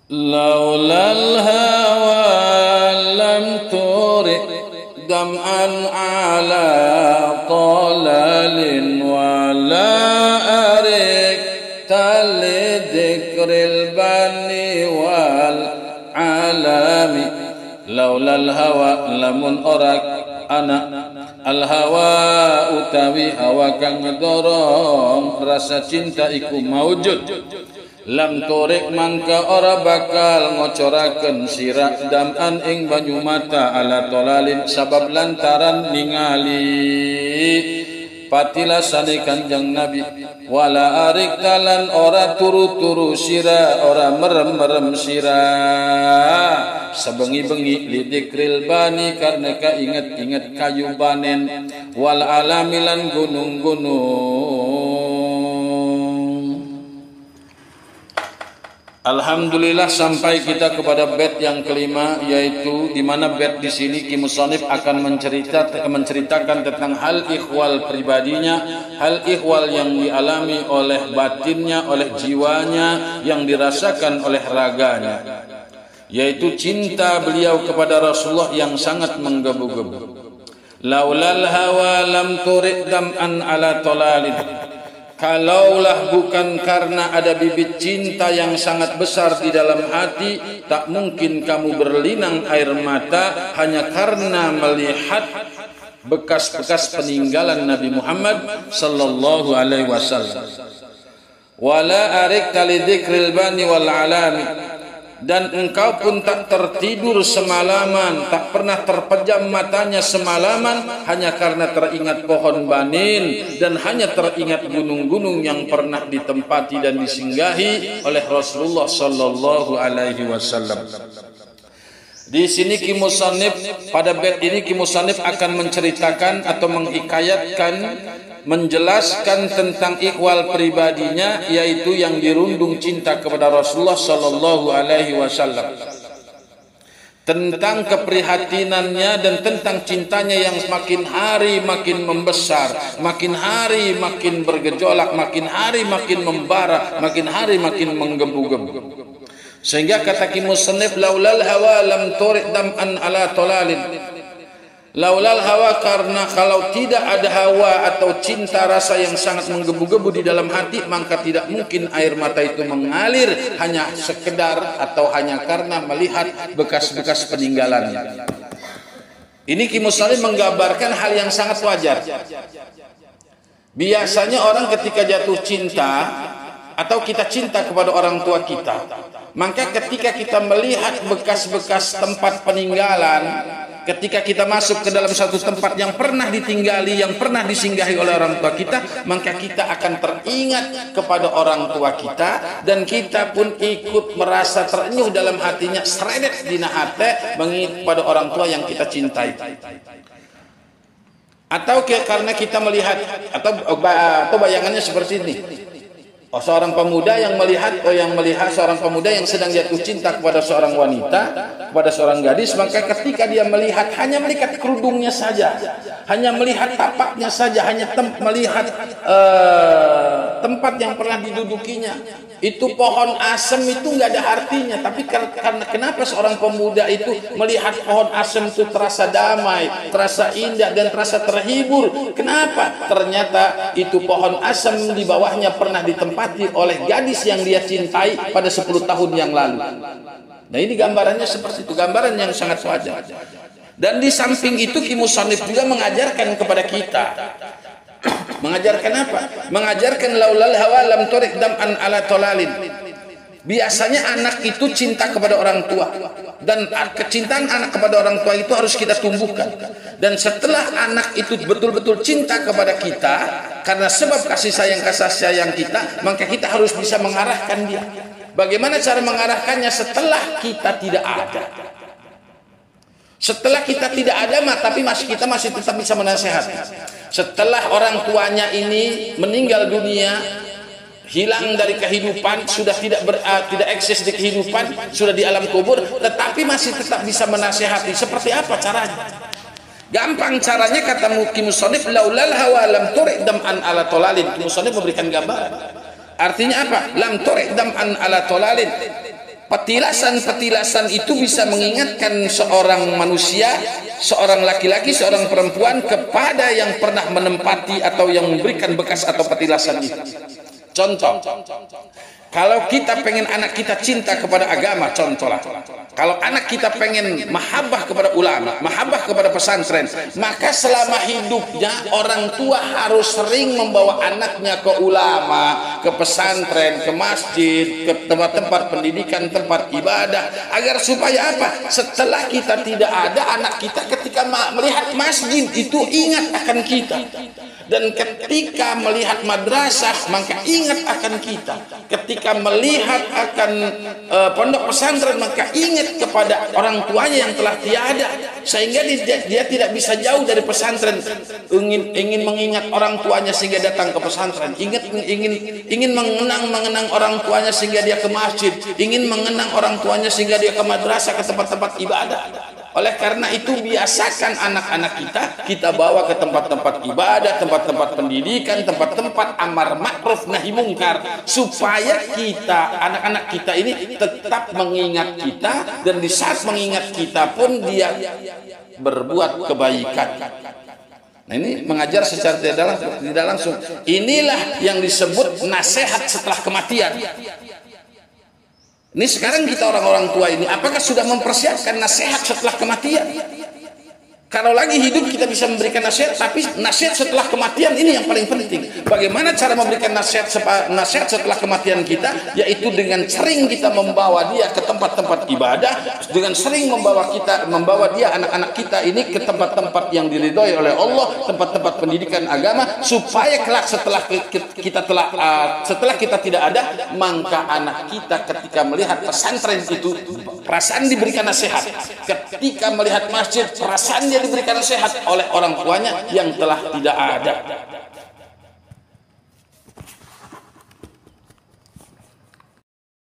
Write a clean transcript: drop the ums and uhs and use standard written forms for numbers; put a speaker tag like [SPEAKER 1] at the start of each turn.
[SPEAKER 1] laulal hawa lam turi dam'an ala talalin wala arik tali dzikril bani wal alami. Laulal hawa lamun orak anak al hawa utawi hawa kang ngedorong rasa cinta iku maujud, lam turik mangka ora bakal ngocoraken sira dam'an ing banyu mata ala tolalin sabab lantaran ningali patilasane Kanjeng Nabi, wala arik talan ora turu-turu sira ora merem-merem sira sebengi-bengi lidikril bani karena kainget-inget kayu panen wal alamilan gunung-gunung. Alhamdulillah sampai kita kepada bait yang kelima, yaitu di mana bait di sini Ki Musannif akan menceritakan tentang hal ikhwal pribadinya, hal ikhwal yang dialami oleh batinnya, oleh jiwanya, yang dirasakan oleh raganya, yaitu cinta beliau kepada Rasulullah yang sangat menggebu-gebu. Laulal hawa lam turid dam'an ala tolalin. Kalaulah bukan karena ada bibit cinta yang sangat besar di dalam hati, tak mungkin kamu berlinang air mata hanya karena melihat bekas-bekas peninggalan Nabi Muhammad sallallahu alaihi wasallam. Wala arik lidzikril bani wal alami. Dan engkau pun tak tertidur semalaman, tak pernah terpejam matanya semalaman hanya karena teringat pohon banin dan hanya teringat gunung-gunung yang pernah ditempati dan disinggahi oleh Rasulullah sallallahu alaihi wasallam. Di sini Ki Musannif pada bait ini Ki Musannif akan menceritakan atau menghikayatkan, menjelaskan tentang ikhwal pribadinya, yaitu yang dirundung cinta kepada Rasulullah sallallahu alaihi wasallam, tentang keprihatinannya dan tentang cintanya yang makin hari makin membesar, makin hari makin bergejolak, makin hari makin membara, makin hari makin menggebu-gebu. Sehingga kata Ki Musannif, laulal hawa lam turid dam'an ala tolalin. Laulal hawa, karena kalau tidak ada hawa atau cinta rasa yang sangat menggebu-gebu di dalam hati, maka tidak mungkin air mata itu mengalir hanya sekedar atau hanya karena melihat bekas-bekas peninggalannya. Ini Ki Musannif menggambarkan hal yang sangat wajar. Biasanya orang ketika jatuh cinta atau kita cinta kepada orang tua kita, maka ketika kita melihat bekas-bekas tempat peninggalan, ketika kita masuk ke dalam satu tempat yang pernah ditinggali, yang pernah disinggahi oleh orang tua kita, maka kita akan teringat kepada orang tua kita, dan kita pun ikut merasa terenyuh dalam hatinya, sredet dina hate mengingat pada orang tua yang kita cintai. Atau karena kita melihat atau bayangannya seperti ini. Seorang pemuda yang melihat seorang pemuda yang sedang jatuh cinta kepada seorang wanita, kepada seorang gadis, maka ketika dia melihat, hanya melihat kerudungnya saja, hanya melihat tapaknya saja, hanya melihat tempat yang pernah didudukinya, itu pohon asem itu nggak ada artinya. Tapi karena kenapa seorang pemuda itu melihat pohon asem itu terasa damai, terasa indah, dan terasa terhibur? Kenapa? Ternyata itu pohon asem di bawahnya pernah ditempati oleh gadis yang dia cintai pada 10 tahun yang lalu. Nah, ini gambarannya seperti itu, gambaran yang sangat wajar. Dan di samping itu Ki Musannif juga mengajarkan kepada kita. Mengajarkan apa? Mengajarkan laulal hawa lam turid dam'an ala tolalin. Biasanya anak itu cinta kepada orang tua, dan kecintaan anak kepada orang tua itu harus kita tumbuhkan. Dan setelah anak itu betul-betul cinta kepada kita karena sebab kasih sayang kita, maka kita harus bisa mengarahkan dia. Bagaimana cara mengarahkannya setelah kita tidak ada? Setelah kita tidak ada, tapi kita masih tetap bisa menasehati. Setelah orang tuanya ini meninggal dunia, hilang dari kehidupan, sudah tidak eksis di kehidupan, sudah di alam kubur, tetapi masih tetap bisa menasehati. Seperti apa caranya? Gampang caranya, kata Ki Musannif, laulal hawa lam turid dam'an ala tolalin. Ki Musannif memberikan gambaran. Artinya apa? Lam turid dam'an ala tolalin. petilasan-petilasan itu bisa mengingatkan seorang manusia, seorang laki-laki, seorang perempuan kepada yang pernah menempati atau yang memberikan bekas atau petilasan itu. Contoh, kalau kita pengen anak kita cinta kepada agama, contohlah, kalau anak kita pengen mahabbah kepada ulama, mahabbah kepada pesantren, maka selama hidupnya orang tua harus sering membawa anaknya ke ulama, ke pesantren, ke masjid, ke tempat-tempat pendidikan, tempat ibadah, agar supaya apa? Setelah kita tidak ada, anak kita ketika melihat masjid itu ingat akan kita. Dan ketika melihat madrasah maka ingat akan kita. Ketika melihat akan pondok pesantren maka ingat kepada orang tuanya yang telah tiada, sehingga dia tidak bisa jauh dari pesantren. Ingin mengingat orang tuanya sehingga datang ke pesantren, ingin mengenang orang tuanya sehingga dia ke masjid, ingin mengenang orang tuanya sehingga dia ke madrasah, ke tempat-tempat ibadah. Oleh karena itu biasakan anak-anak kita bawa ke tempat-tempat ibadah, tempat-tempat pendidikan, tempat-tempat amar ma'ruf nahi mungkar, supaya kita, anak-anak kita ini tetap mengingat kita, dan di saat mengingat kita pun dia berbuat kebaikan. Nah, ini mengajar secara tidak langsung. Inilah yang disebut nasihat setelah kematian. Ini sekarang kita orang-orang tua ini, apakah sudah mempersiapkan nasihat setelah kematian? Kalau lagi hidup kita bisa memberikan nasihat, tapi nasihat setelah kematian ini yang paling penting. Bagaimana cara memberikan nasihat setelah kematian kita? Yaitu dengan sering kita membawa dia ke tempat-tempat ibadah, dengan sering membawa dia anak-anak kita ini ke tempat-tempat yang diridhoi oleh Allah, tempat-tempat pendidikan agama, supaya kelak setelah kita tidak ada, maka anak kita ketika melihat pesantren itu perasaan diberikan nasihat, ketika melihat masjid perasaan dia diberikan nasihat oleh orang tuanya yang telah tidak ada.